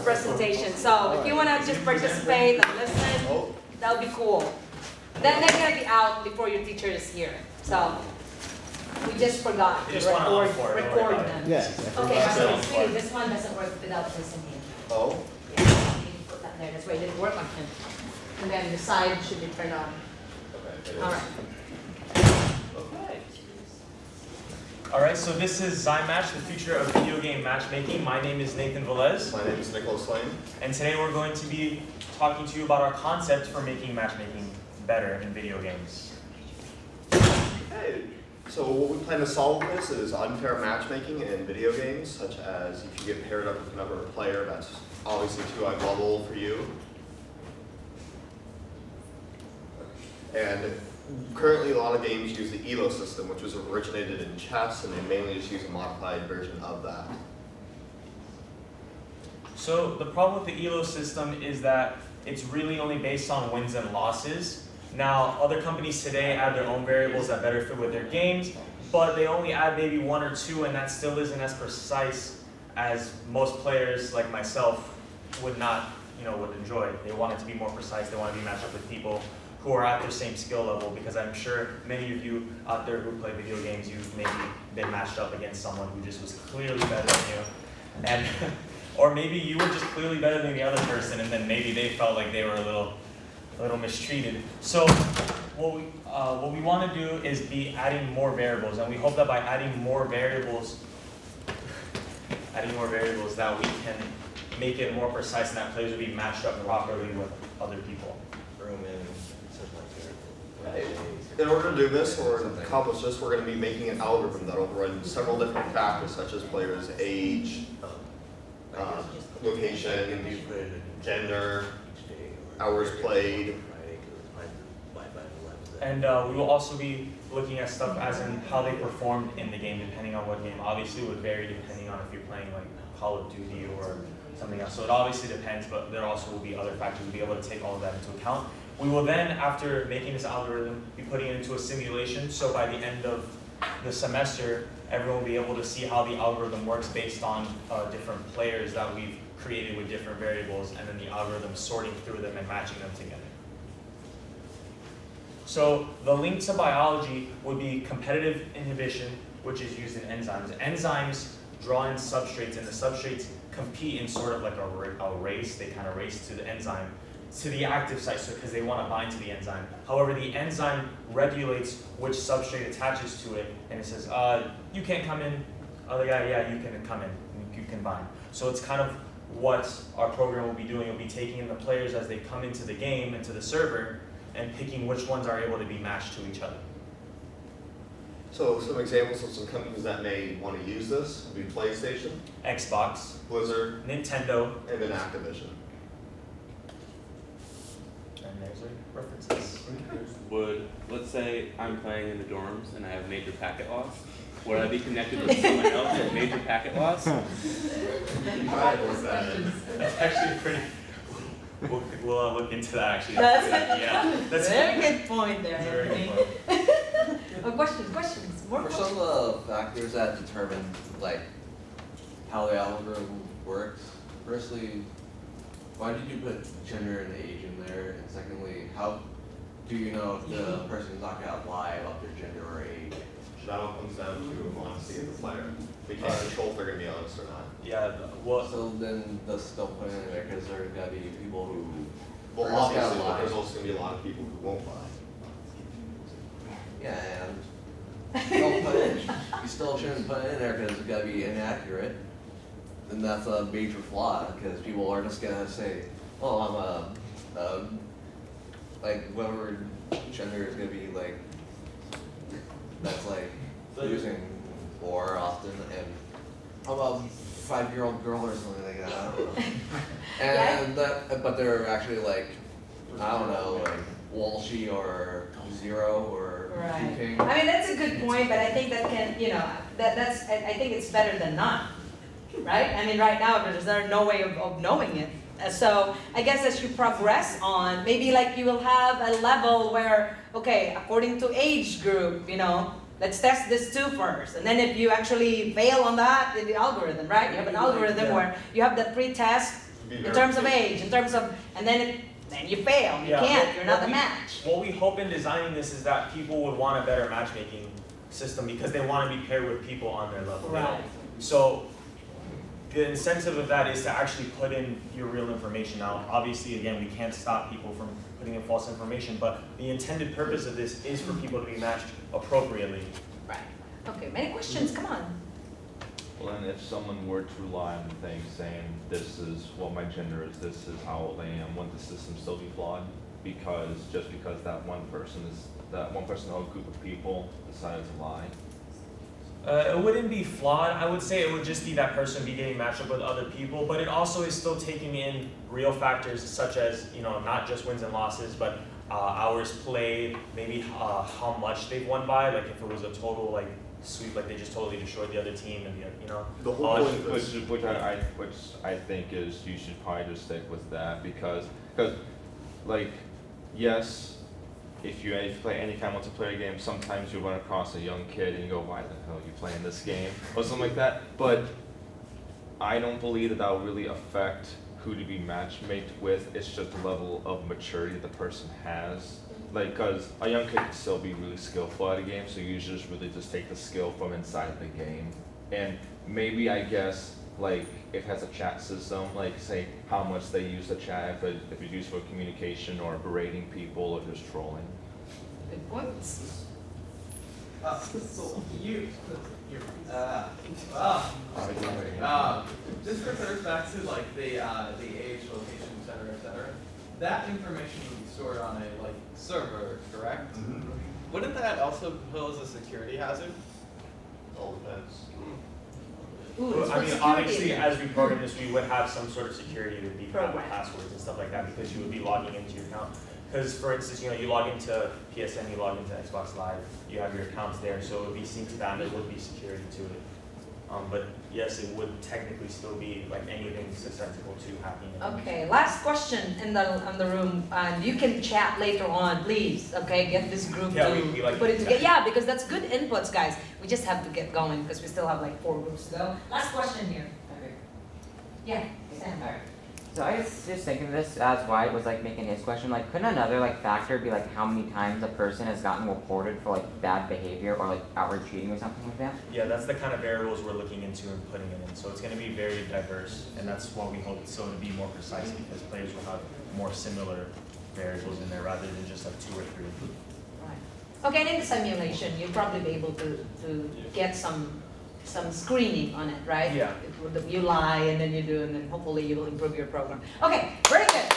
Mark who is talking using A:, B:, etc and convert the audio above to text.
A: presentation. So if you want to just participate and listen, that would be cool. Then they're going to be out before your teacher is here. So we just forgot to record them.
B: Yes.
A: Okay, so sweetie, this one doesn't work without this in here.
B: Oh?
A: Yeah, you need to put that there. That's why it didn't work on him. And then the side should be turned on.
B: Okay.
A: All right.
C: All right, so this is Zymatch, the future of video game matchmaking. My name is Nathan Velez.
B: My name is Nicholas Lane.
C: And today we're going to be talking to you about our concept for making matchmaking better in video games.
B: Hey. So what we plan to solve this is unfair matchmaking in video games, such as if you get paired up with another player, that's obviously too high level for you. And currently a lot of games use the ELO system, which was originated in chess, and they mainly just use a modified version of that.
C: So the problem with the ELO system is that it's really only based on wins and losses. Now, other companies today add their own variables that better fit with their games, but they only add maybe one or two, and that still isn't as precise as most players like myself would enjoy. They want it to be more precise. They want to be matched up with people who are at their same skill level, because I'm sure many of you out there who play video games, you've maybe been matched up against someone who just was clearly better than you, and or maybe you were just clearly better than the other person, and then maybe they felt like they were a little mistreated. So what we want to do is be adding more variables, and we hope that by adding more variables that we can make it more precise and that players will be matched up properly with other people.
B: In order to do this, or to accomplish this, we're going to be making an algorithm that will run several different factors, such as players' age, location, gender, hours played.
C: And we will also be looking at stuff as in how they performed in the game, depending on what game. Obviously, it would vary depending on if you're playing like Call of Duty or something else. So it obviously depends, but there also will be other factors. We'll be able to take all of that into account. We will then, after making this algorithm, be putting it into a simulation. So by the end of the semester, everyone will be able to see how the algorithm works based on different players that we've created with different variables, and then the algorithm sorting through them and matching them together. So the link to biology would be competitive inhibition, which is used in enzymes. Enzymes draw in substrates, and the substrates compete in sort of like a race. They kind of race to the enzyme, to the active site, because they want to bind to the enzyme. However, the enzyme regulates which substrate attaches to it, and it says, you can't come in. Other guy, yeah, you can come in. You can bind. So it's kind of what our program will be doing. It'll be taking in the players as they come into the game, into the server, and picking which ones are able to be matched to each other.
B: So some examples of some companies that may want to use this would be PlayStation,
C: Xbox,
B: Blizzard,
C: Nintendo,
B: and then Activision.
C: and there's our references.
D: Let's say I'm playing in the dorms and I have major packet loss. Would I be connected with someone else with major packet loss?
C: That's actually pretty. We'll look into that actually.
A: That's a very good point there.
C: That's a very good point.
A: Questions. More
E: For
A: questions.
E: some of the factors that determine like how the algorithm works, firstly, why did you put gender and age in there? And secondly, how do you know if the person's not gonna lie about their gender or age?
B: That all comes down to honesty of the player. We can't control if they're going to be honest or not.
C: Yeah. Well.
E: So then the still put it in there because there's gotta be people who
B: Well,
E: are not
B: obviously,
E: gonna
B: but
E: lie.
B: there's also going to be a lot of people who won't lie.
E: Yeah, and you still shouldn't put it in there because it's gotta be inaccurate. And that's a major flaw because people are just gonna say, "Oh, I'm like whatever gender is gonna be like." That's like using or often, and I'm a 5-year-old girl or something like that. I don't know. And but they're actually like, I don't know, like Walshy or Zero or
A: Right.
E: King.
A: I mean, that's a good point, but I think that can, I think it's better than none, right? I mean, right now, there's no way of knowing it. So I guess as you progress on, maybe like you will have a level where, okay, according to age group, let's test this too first. And then if you actually fail on that in the algorithm, right? You have an algorithm where you have the pre-test In terms of age, in terms of, and then you fail. You
C: Yeah,
A: can't. You're not the
C: we-
A: match.
C: What we hope in designing this is that people would want a better matchmaking system because they want to be paired with people on their level. They don't-
A: Right.
C: So the incentive of that is to actually put in your real information. Now, obviously, again, we can't stop people from putting in false information, but the intended purpose of this is for people to be matched appropriately.
A: Right. Okay. Many questions. Come on.
F: Well, and if someone were to rely on the thing saying, this is what my gender is, this is how old I am, wouldn't the system still be flawed? Because, just because that one person or group of people decided to lie?
C: It wouldn't be flawed. I would say it would just be that person be getting matched up with other people, but it also is still taking in real factors such as, not just wins and losses, but hours played, maybe how much they've won by, like if it was a total like sweep, like they just totally destroyed the other team, and
B: The whole point of
F: Which
B: this.
F: I think is you should probably just stick with that because like, yes, if you play any kind of multiplayer game, sometimes you run across a young kid and you go, why the hell are you playing this game? Or something like that. But I don't believe that will really affect who to be matchmaked with. It's just the level of maturity that the person has. Like, because a young kid can still be really skillful at a game, so you usually just take the skill from inside the game. And maybe, I guess, like, if it has a chat system, like, say, how much they use the chat, if it's used for communication or berating people or just trolling.
A: Good points.
G: So this refers back to like the age, location, et cetera, that information would be stored on a like server, correct?
B: Mm-hmm.
G: Wouldn't that also pose a security hazard?
B: All depends.
A: Ooh, it's
C: I
A: for
C: mean,
A: security
C: obviously,
A: again.
C: as we program this, we would have some sort of security that would be
A: Program.
C: passwords and stuff like that because you would be logging into your account. Because, for instance, you log into PSN, you log into Xbox Live, you have your accounts there, so it would be synced to that, and there would be security to it. But yes, it would technically still be like anything susceptible to hacking.
A: Okay, last question in the room, and you can chat later on, please. Okay, get this group
C: Yeah,
A: to
C: we like
A: put it
C: to
A: together.
C: chat.
A: Yeah, because that's good inputs, guys. We just have to get going because we still have like 4 groups to go. Last question here.
H: Okay.
A: Yeah, Sam.
H: Alright. So I was just thinking of this as Wyatt was like making his question, like couldn't another like factor be like how many times a person has gotten reported for like bad behavior or like outright cheating or something like that?
C: Yeah, that's the kind of variables we're looking into and putting it in. So it's going to be very diverse, and that's why we hope so to be more precise because players will have more similar variables in there rather than just like 2 or 3.
A: Right. Okay, and in the simulation, you'll probably be able to get some screening on it, right?
C: Yeah.
A: You lie and then you do, and then hopefully you will improve your program. Okay, very good.